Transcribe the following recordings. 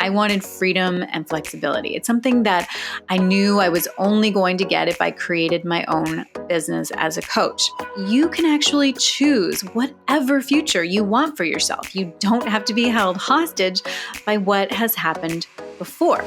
I wanted freedom and flexibility. It's something that I knew I was only going to get if I created my own business as a coach. You can actually choose whatever future you want for yourself. You don't have to be held hostage by what has happened before.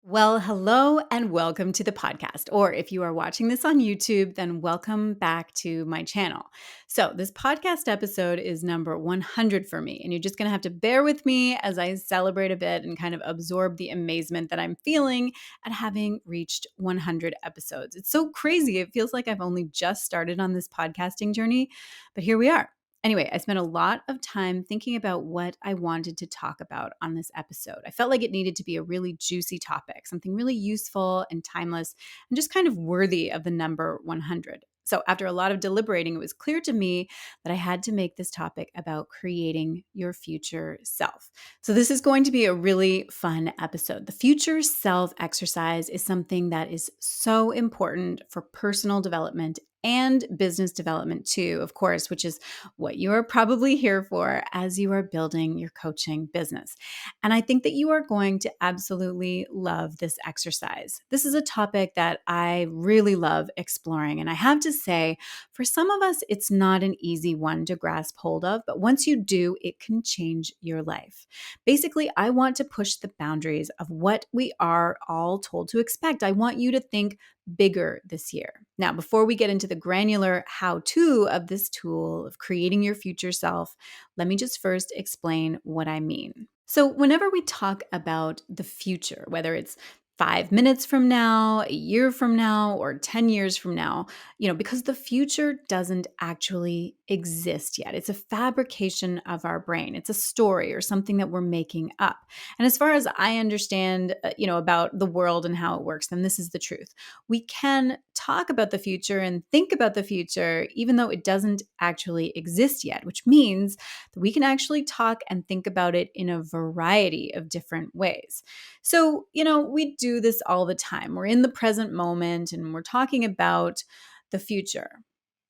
Well, hello and welcome to the podcast. Or if you are watching this on YouTube, then welcome back to my channel. So, this podcast episode is number 100 for me, and you're just going to have to bear with me as I celebrate a bit and kind of absorb the amazement that I'm feeling at having reached 100 episodes. It's so crazy. It feels like I've only just started on this podcasting journey, but here we are. Anyway, I spent a lot of time thinking about what I wanted to talk about on this episode. I felt like it needed to be a really juicy topic, something really useful and timeless, and just kind of worthy of the number 100. So, after a lot of deliberating, it was clear to me that I had to make this topic about creating your future self. So, this is going to be a really fun episode. The future self exercise is something that is so important for personal development and business development too, of course, which is what you are probably here for as you are building your coaching business. And I think that you are going to absolutely love this exercise. This is a topic that I really love exploring. And I have to say, for some of us, it's not an easy one to grasp hold of, but once you do, it can change your life. Basically, I want to push the boundaries of what we are all told to expect. I want you to think bigger this year. Now, before we get into the granular how-to of this tool of creating your future self, let me just first explain what I mean. So, whenever we talk about the future, whether it's 5 minutes from now, a year from now, or 10 years from now, because the future doesn't actually exist yet. It's a fabrication of our brain. It's a story or something that we're making up. And as far as I understand, about the world and how it works, then this is the truth. We can talk about the future and think about the future, even though it doesn't actually exist yet, which means that we can actually talk and think about it in a variety of different ways. So, we do this all the time. We're in the present moment and we're talking about the future.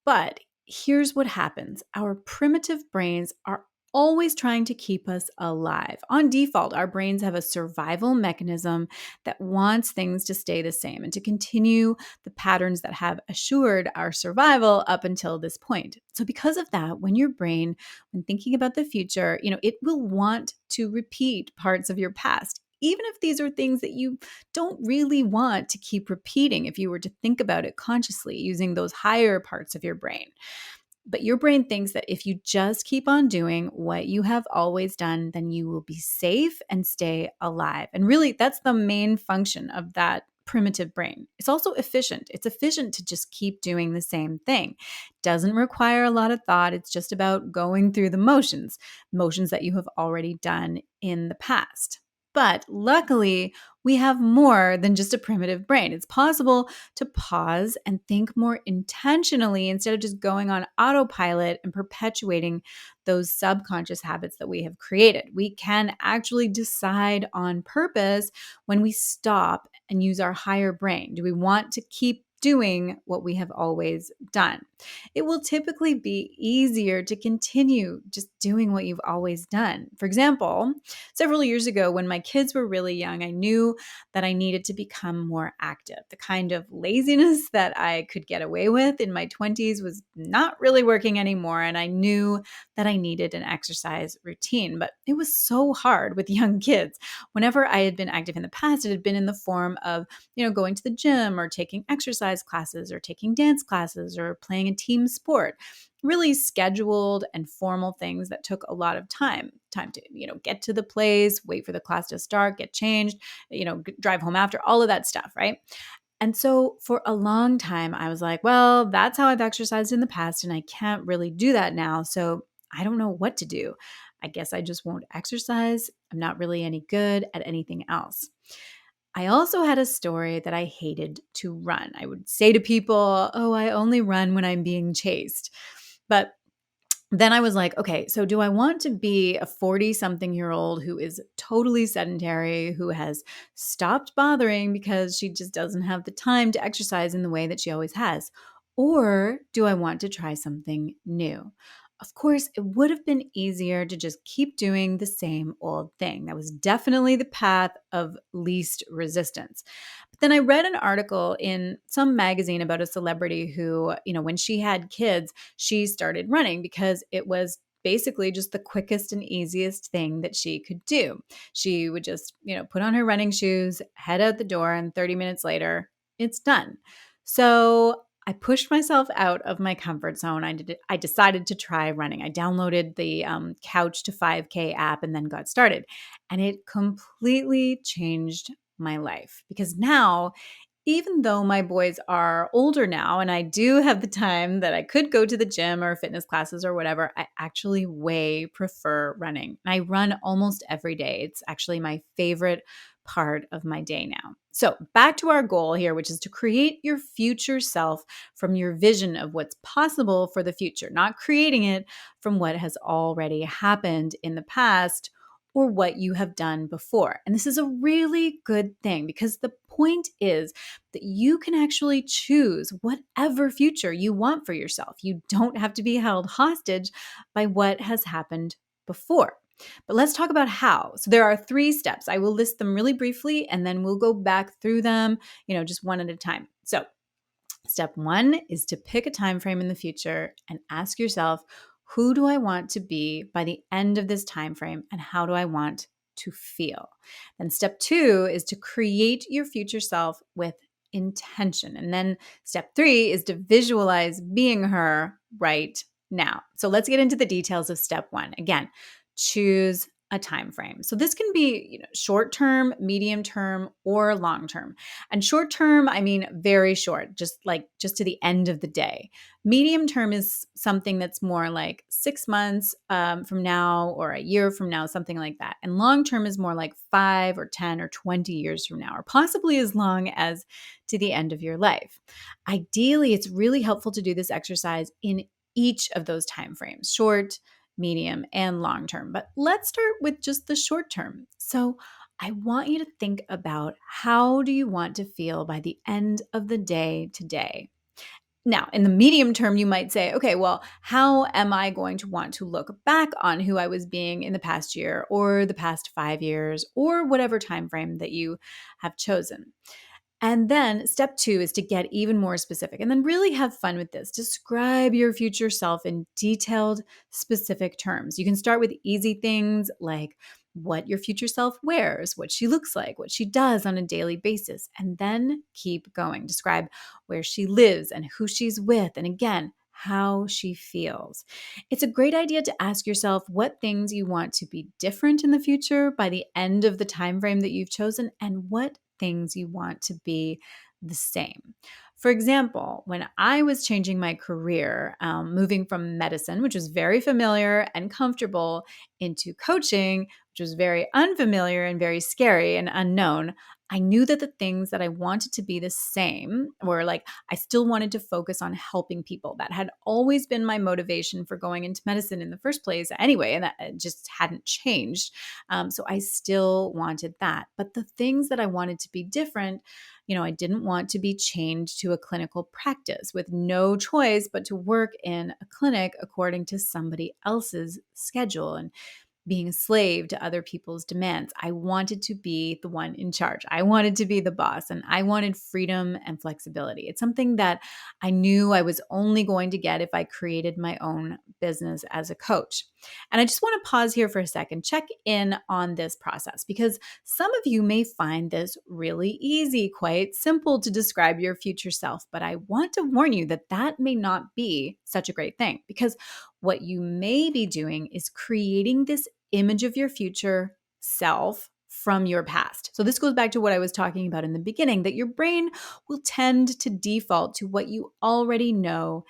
But here's what happens. Our primitive brains are always trying to keep us alive. On default, our brains have a survival mechanism that wants things to stay the same and to continue the patterns that have assured our survival up until this point. So because of that, when your brain, when thinking about the future, it will want to repeat parts of your past, even if these are things that you don't really want to keep repeating if you were to think about it consciously using those higher parts of your brain. But your brain thinks that if you just keep on doing what you have always done, then you will be safe and stay alive. And really, that's the main function of that primitive brain. It's also efficient. It's efficient to just keep doing the same thing. Doesn't require a lot of thought. It's just about going through the motions that you have already done in the past. But luckily, we have more than just a primitive brain. It's possible to pause and think more intentionally instead of just going on autopilot and perpetuating those subconscious habits that we have created. We can actually decide on purpose when we stop and use our higher brain. Do we want to keep doing what we have always done? It will typically be easier to continue just doing what you've always done. For example, several years ago when my kids were really young, I knew that I needed to become more active. The kind of laziness that I could get away with in my 20s was not really working anymore, and I knew that I needed an exercise routine. But it was so hard with young kids. Whenever I had been active in the past, it had been in the form of, going to the gym or taking exercise classes or taking dance classes or playing a team sport. Really scheduled and formal things that took a lot of time to, get to the place, wait for the class to start, get changed, drive home after, all of that stuff, right? And so for a long time, I was like, well, that's how I've exercised in the past, and I can't really do that now. So I don't know what to do. I guess I just won't exercise. I'm not really any good at anything else. I also had a story that I hated to run. I would say to people, oh, I only run when I'm being chased. But then I was like, okay, so do I want to be a 40-something-year-old who is totally sedentary, who has stopped bothering because she just doesn't have the time to exercise in the way that she always has? Or do I want to try something new? Of course, it would have been easier to just keep doing the same old thing. That was definitely the path of least resistance. But then I read an article in some magazine about a celebrity who, when she had kids, she started running because it was basically just the quickest and easiest thing that she could do. She would just, put on her running shoes, head out the door, and 30 minutes later, it's done. So I pushed myself out of my comfort zone. I decided to try running. I downloaded the Couch to 5K app and then got started. And it completely changed my life because now, even though my boys are older now and I do have the time that I could go to the gym or fitness classes or whatever, I actually way prefer running. And I run almost every day. It's actually my favorite part of my day now. So, back to our goal here, which is to create your future self from your vision of what's possible for the future, not creating it from what has already happened in the past or what you have done before. And this is a really good thing because the point is that you can actually choose whatever future you want for yourself. You don't have to be held hostage by what has happened before. But let's talk about how. So there are 3 steps. I will list them really briefly and then we'll go back through them, just one at a time. So, step 1 is to pick a time frame in the future and ask yourself, who do I want to be by the end of this time frame and how do I want to feel? Then step 2 is to create your future self with intention. And then step 3 is to visualize being her right now. So let's get into the details of step 1. Again, choose a time frame. So this can be, short term, medium term, or long term. And short term, I mean very short, just to the end of the day. Medium term is something that's more like 6 months from now or a year from now, something like that. And long term is more like 5 or 10 or 20 years from now, or possibly as long as to the end of your life. Ideally, it's really helpful to do this exercise in each of those time frames, short, medium, and long term. But let's start with just the short term. So I want you to think about, how do you want to feel by the end of the day today? Now, in the medium term, you might say, okay, well, how am I going to want to look back on who I was being in the past year or the past 5 years or whatever time frame that you have chosen? And then step 2 is to get even more specific and then really have fun with this. Describe your future self in detailed, specific terms. You can start with easy things like what your future self wears, what she looks like, what she does on a daily basis, and then keep going. Describe where she lives and who she's with, and again, how she feels. It's a great idea to ask yourself what things you want to be different in the future by the end of the time frame that you've chosen and what things you want to be the same. For example, when I was changing my career, moving from medicine, which was very familiar and comfortable, into coaching, which was very unfamiliar and very scary and unknown, I knew that the things that I wanted to be the same were like, I still wanted to focus on helping people. That had always been my motivation for going into medicine in the first place anyway, and that just hadn't changed. So I still wanted that. But the things that I wanted to be different, I didn't want to be chained to a clinical practice with no choice but to work in a clinic according to somebody else's schedule and being a slave to other people's demands. I wanted to be the one in charge. I wanted to be the boss, and I wanted freedom and flexibility. It's something that I knew I was only going to get if I created my own business as a coach. And I just want to pause here for a second, check in on this process, because some of you may find this really easy, quite simple to describe your future self. But I want to warn you that that may not be such a great thing, because what you may be doing is creating this image of your future self from your past. So this goes back to what I was talking about in the beginning, that your brain will tend to default to what you already know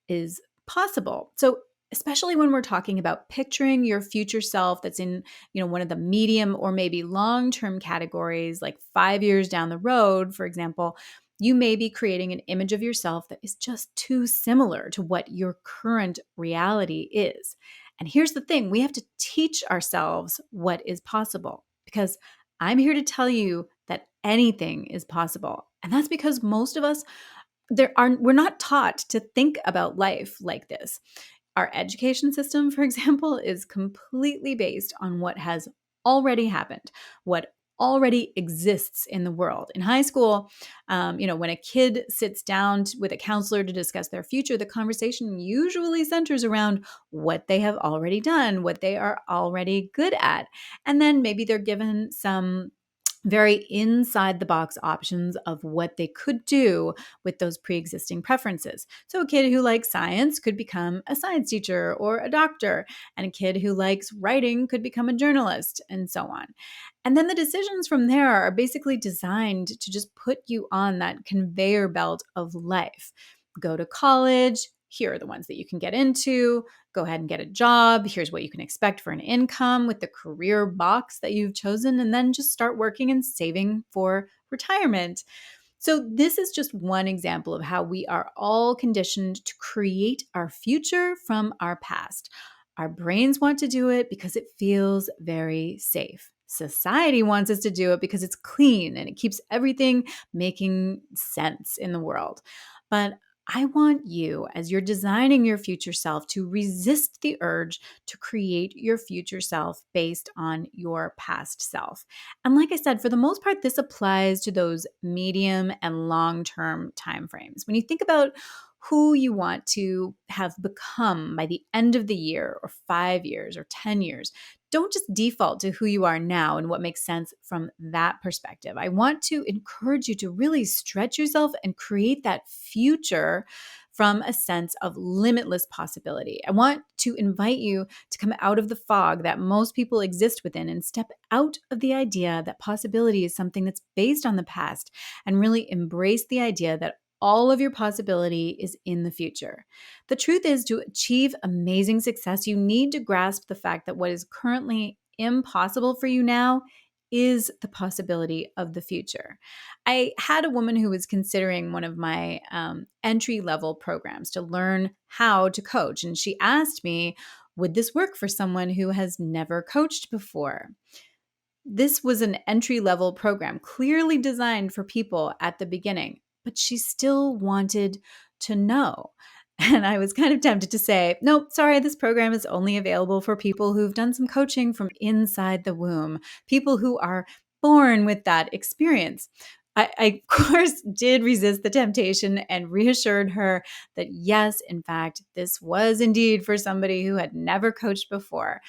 is possible. So especially when we're talking about picturing your future self that's in, one of the medium or maybe long-term categories, like 5 years down the road, for example, You may be creating an image of yourself that is just too similar to what your current reality is. And here's the thing, we have to teach ourselves what is possible because I'm here to tell you that anything is possible. And that's because most of us we're not taught to think about life like this. Our education system, for example, is completely based on what has already happened, what already exists in the world. In high school, when a kid sits down with a counselor to discuss their future, the conversation usually centers around what they have already done, what they are already good at. And then maybe they're given some very inside the box options of what they could do with those pre-existing preferences. So a kid who likes science could become a science teacher or a doctor, and a kid who likes writing could become a journalist, and so on. And then the decisions from there are basically designed to just put you on that conveyor belt of life. Go to college, here are the ones that you can get into. Go ahead and get a job. Here's what you can expect for an income with the career box that you've chosen, and then just start working and saving for retirement. So, this is just one example of how we are all conditioned to create our future from our past. Our brains want to do it because it feels very safe. Society wants us to do it because it's clean and it keeps everything making sense in the world. But I want you, as you're designing your future self, to resist the urge to create your future self based on your past self. And like I said, for the most part, this applies to those medium and long-term timeframes. When you think about who you want to have become by the end of the year, or 5 years, or 10 years, don't just default to who you are now and what makes sense from that perspective. I want to encourage you to really stretch yourself and create that future from a sense of limitless possibility. I want to invite you to come out of the fog that most people exist within and step out of the idea that possibility is something that's based on the past, and really embrace the idea that all of your possibility is in the future. The truth is, to achieve amazing success, you need to grasp the fact that what is currently impossible for you now is the possibility of the future. I had a woman who was considering one of my entry level programs to learn how to coach. And she asked me, would this work for someone who has never coached before? This was an entry level program clearly designed for people at the beginning, but she still wanted to know. And I was kind of tempted to say, nope, sorry, this program is only available for people who've done some coaching from inside the womb, people who are born with that experience. I, of course, did resist the temptation and reassured her that, yes, in fact, this was indeed for somebody who had never coached before.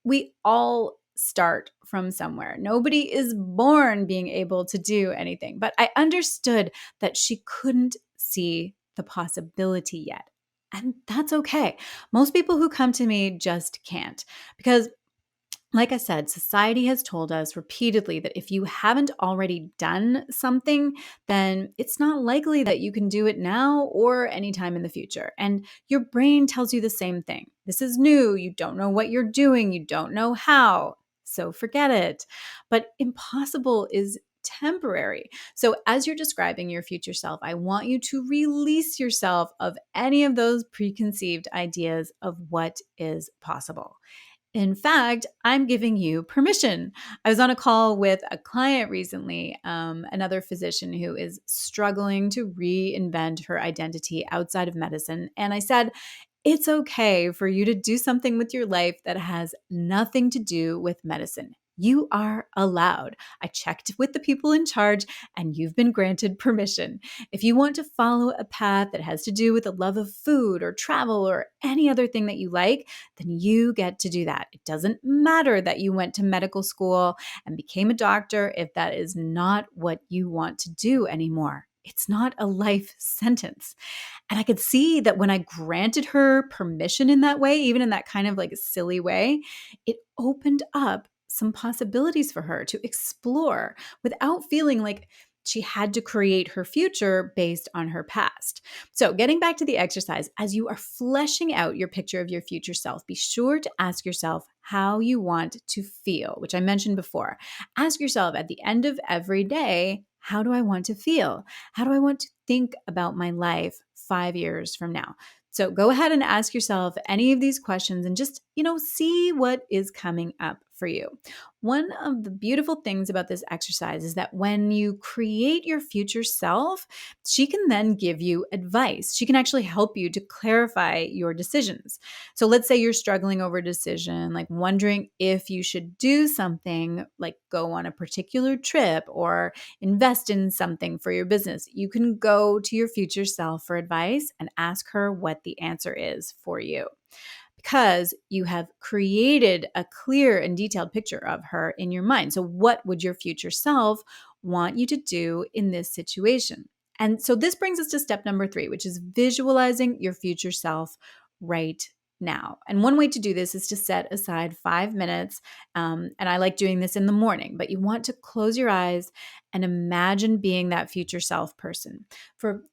We all start from somewhere. Nobody is born being able to do anything. But I understood that she couldn't see the possibility yet. And that's okay. Most people who come to me just can't, because like I said, society has told us repeatedly that if you haven't already done something, then it's not likely that you can do it now or anytime in the future. And your brain tells you the same thing. This is new. You don't know what you're doing. You don't know how. So forget it. But impossible is temporary. So as you're describing your future self, I want you to release yourself of any of those preconceived ideas of what is possible. In fact, I'm giving you permission. I was on a call with a client recently, another physician who is struggling to reinvent her identity outside of medicine. And I said, it's okay for you to do something with your life that has nothing to do with medicine. You are allowed. I checked with the people in charge, and you've been granted permission. If you want to follow a path that has to do with a love of food or travel or any other thing that you like, then you get to do that. It doesn't matter that you went to medical school and became a doctor if that is not what you want to do anymore. It's not a life sentence. And I could see that when I granted her permission in that way, even in that kind of like a silly way, it opened up some possibilities for her to explore without feeling like she had to create her future based on her past. So, getting back to the exercise, as you are fleshing out your picture of your future self, be sure to ask yourself how you want to feel, which I mentioned before. Ask yourself at the end of every day, how do I want to feel? How do I want to think about my life 5 years from now? So go ahead and ask yourself any of these questions and just, see what is coming up for you. One of the beautiful things about this exercise is that when you create your future self, she can then give you advice. She can actually help you to clarify your decisions. So let's say you're struggling over a decision, like wondering if you should do something like go on a particular trip or invest in something for your business. You can go to your future self for advice and ask her what the answer is for you, because you have created a clear and detailed picture of her in your mind. So, what would your future self want you to do in this situation? And so, this brings us to step number 3, which is visualizing your future self right now. And one way to do this is to set aside 5 minutes. And I like doing this in the morning, but you want to close your eyes and imagine being that future self person. For,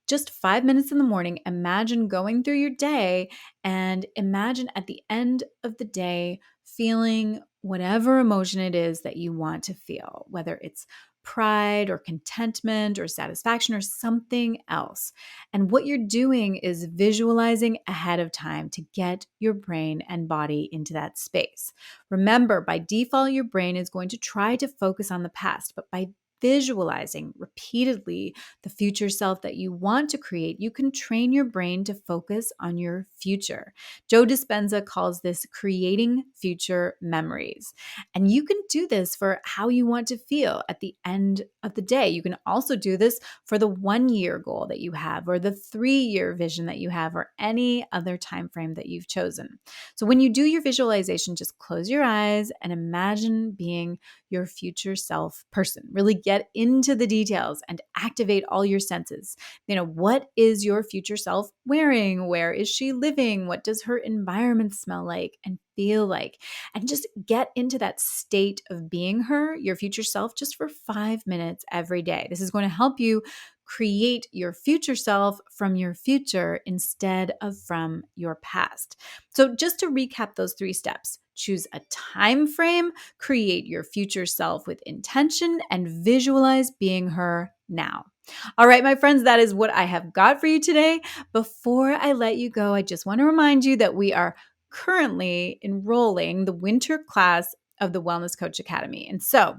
just 5 minutes in the morning, imagine going through your day and imagine at the end of the day feeling whatever emotion it is that you want to feel, whether it's pride or contentment or satisfaction or something else. And what you're doing is visualizing ahead of time to get your brain and body into that space. Remember, by default, your brain is going to try to focus on the past, but by visualizing repeatedly the future self that you want to create, you can train your brain to focus on your future. Joe Dispenza calls this creating future memories. And you can do this for how you want to feel at the end of the day. You can also do this for the 1 year goal that you have, or the 3 year vision that you have, or any other time frame that you've chosen. So when you do your visualization, just close your eyes and imagine being your future self person. Really get into the details and activate all your senses. What is your future self wearing? Where is she living? What does her environment smell like and feel like? And just get into that state of being her, your future self, just for 5 minutes every day. This is going to help you create your future self from your future instead of from your past. So just to recap those 3 steps: choose a time frame, create your future self with intention, and visualize being her now. All right, my friends, that is what I have got for you today. Before I let you go, I just want to remind you that we are currently enrolling the winter class of the Wellness Coach Academy. And so,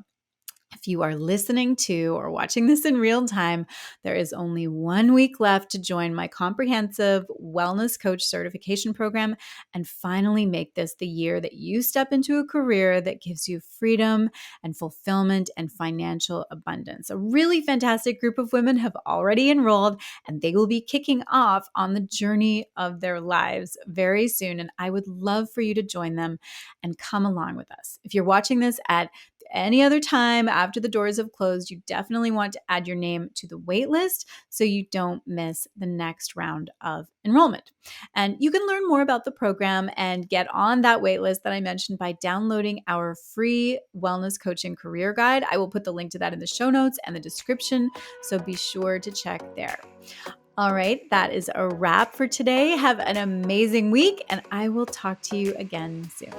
if you are listening to or watching this in real time, there is only 1 week left to join my comprehensive wellness coach certification program and finally make this the year that you step into a career that gives you freedom and fulfillment and financial abundance. A really fantastic group of women have already enrolled, and they will be kicking off on the journey of their lives very soon. And I would love for you to join them and come along with us. If you're watching this at any other time after the doors have closed, you definitely want to add your name to the wait list so you don't miss the next round of enrollment. And you can learn more about the program and get on that wait list that I mentioned by downloading our free wellness coaching career guide. I will put the link to that in the show notes and the description, so be sure to check there. All right, that is a wrap for today. Have an amazing week, and I will talk to you again soon.